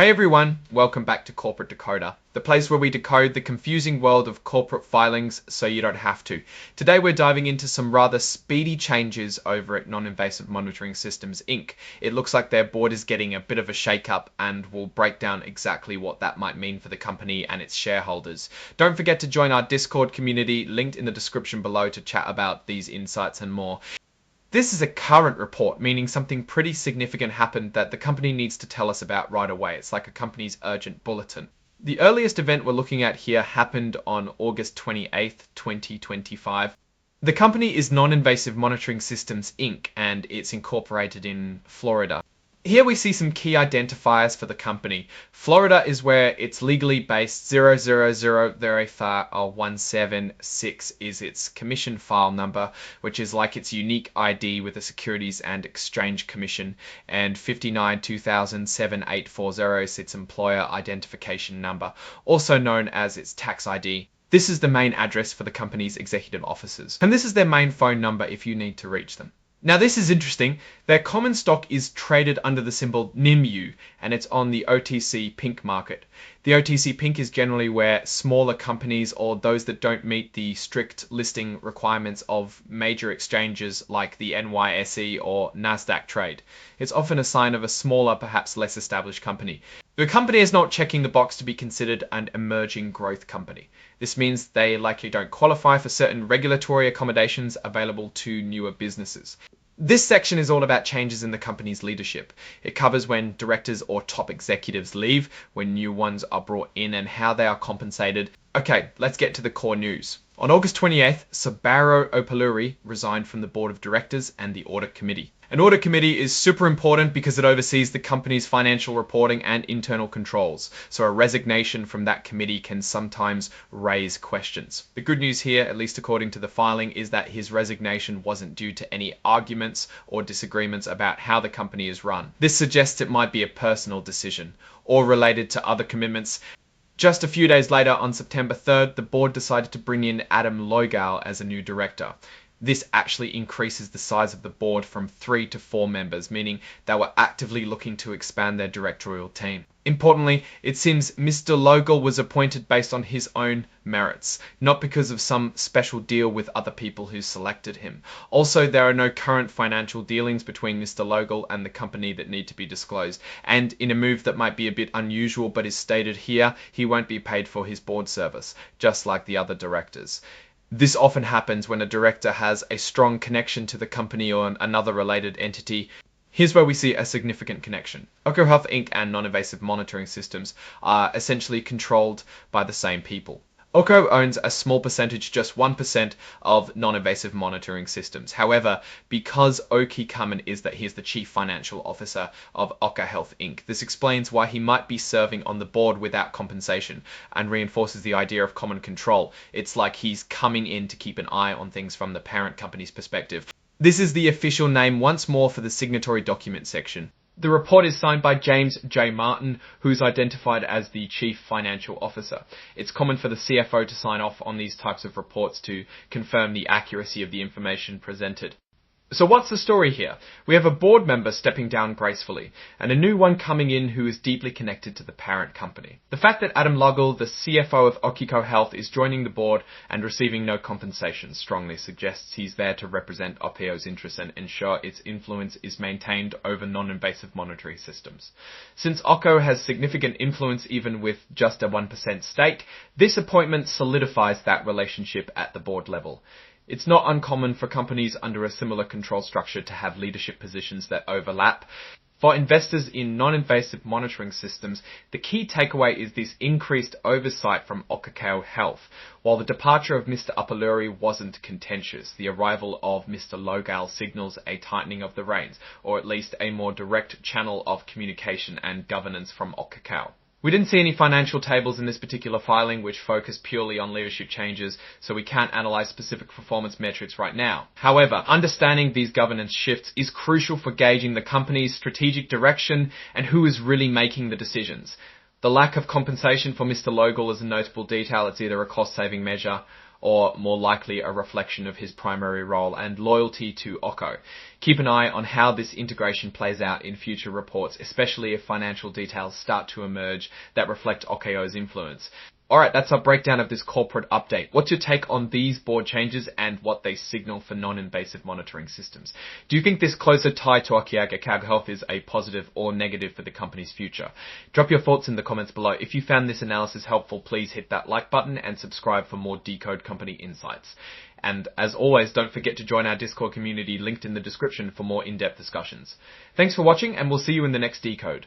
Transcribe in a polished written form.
Hey everyone, welcome back to Corporate Decoder, the place where we decode the confusing world of corporate filings so you don't have to. Today we're diving into some rather speedy changes over at Non-Invasive Monitoring Systems Inc. It looks like their board is getting a bit of a shake-up, and we'll break down exactly what that might mean for the company and its shareholders. Don't forget to join our Discord community, linked in the description below, to chat about these insights and more. This is a current report, meaning something pretty significant happened that the company needs to tell us about right away. It's like a company's urgent bulletin. The earliest event we're looking at here happened on August 28th, 2025. The company is Non-Invasive Monitoring Systems Inc. and it's incorporated in Florida. Here we see some key identifiers for the company. Florida is where it's legally based. 0000176 is its commission file number, which is like its unique ID with the Securities and Exchange Commission, and 59207840 is its employer identification number, also known as its tax ID. This is the main address for the company's executive officers, and this is their main phone number if you need to reach them. Now this is interesting. Their common stock is traded under the symbol NIMU, and it's on the OTC Pink market. The OTC Pink is generally where smaller companies or those that don't meet the strict listing requirements of major exchanges like the NYSE or NASDAQ trade. It's often a sign of a smaller, perhaps less established company. The company is not checking the box to be considered an emerging growth company. This means they likely don't qualify for certain regulatory accommodations available to newer businesses. This section is all about changes in the company's leadership. It covers when directors or top executives leave, when new ones are brought in, and how they are compensated. Okay, let's get to the core news. On August 28th, Sabaro Opaluri resigned from the board of directors and the audit committee. An audit committee is super important because it oversees the company's financial reporting and internal controls, so a resignation from that committee can sometimes raise questions. The good news here, at least according to the filing, is that his resignation wasn't due to any arguments or disagreements about how the company is run. This suggests it might be a personal decision or related to other commitments. Just a few days later, on September 3rd, the board decided to bring in Adam Logal as a new director. This actually increases the size of the board from 3 to 4 members, meaning they were actively looking to expand their directorial team. Importantly, it seems Mr. Logal was appointed based on his own merits, not because of some special deal with other people who selected him. Also, there are no current financial dealings between Mr. Logal and the company that need to be disclosed, and in a move that might be a bit unusual but is stated here, he won't be paid for his board service, just like the other directors. This often happens when a director has a strong connection to the company or another related entity. Here's where we see a significant connection. OPKO Health Inc. and Non-Invasive Monitoring Systems are essentially controlled by the same people. OPKO owns a small percentage, just 1%, of Non-Invasive Monitoring Systems. However, because Oki Kamen is that he is the Chief Financial Officer of OPKO Health Inc., this explains why he might be serving on the board without compensation and reinforces the idea of common control. It's like he's coming in to keep an eye on things from the parent company's perspective. This is the official name once more for the signatory document section. The report is signed by James J. Martin, who's identified as the Chief Financial Officer. It's common for the CFO to sign off on these types of reports to confirm the accuracy of the information presented. So what's the story here? We have a board member stepping down gracefully, and a new one coming in who is deeply connected to the parent company. The fact that Adam Logal, the CFO of OPKO Health, is joining the board and receiving no compensation strongly suggests he's there to represent OPKO's interests and ensure its influence is maintained over non-invasive monitoring systems. Since OPKO has significant influence even with just a 1% stake, this appointment solidifies that relationship at the board level. It's not uncommon for companies under a similar control structure to have leadership positions that overlap. For investors in non-invasive monitoring systems, the key takeaway is this increased oversight from OPKO Health. While the departure of Mr. Opaluri wasn't contentious, the arrival of Mr. Logal signals a tightening of the reins, or at least a more direct channel of communication and governance from OPKO. We didn't see any financial tables in this particular filing which focus purely on leadership changes, so we can't analyze specific performance metrics right now. However, understanding these governance shifts is crucial for gauging the company's strategic direction and who is really making the decisions. The lack of compensation for Mr. Logal is a notable detail. It's either a cost-saving measure or more likely a reflection of his primary role and loyalty to OPKO. Keep an eye on how this integration plays out in future reports, especially if financial details start to emerge that reflect OPKO's influence. Alright, that's our breakdown of this corporate update. What's your take on these board changes and what they signal for non-invasive monitoring systems? Do you think this closer tie to OPKO Health is a positive or negative for the company's future? Drop your thoughts in the comments below. If you found this analysis helpful, please hit that like button and subscribe for more Decode Company insights. And as always, don't forget to join our Discord community linked in the description for more in-depth discussions. Thanks for watching, and we'll see you in the next Decode.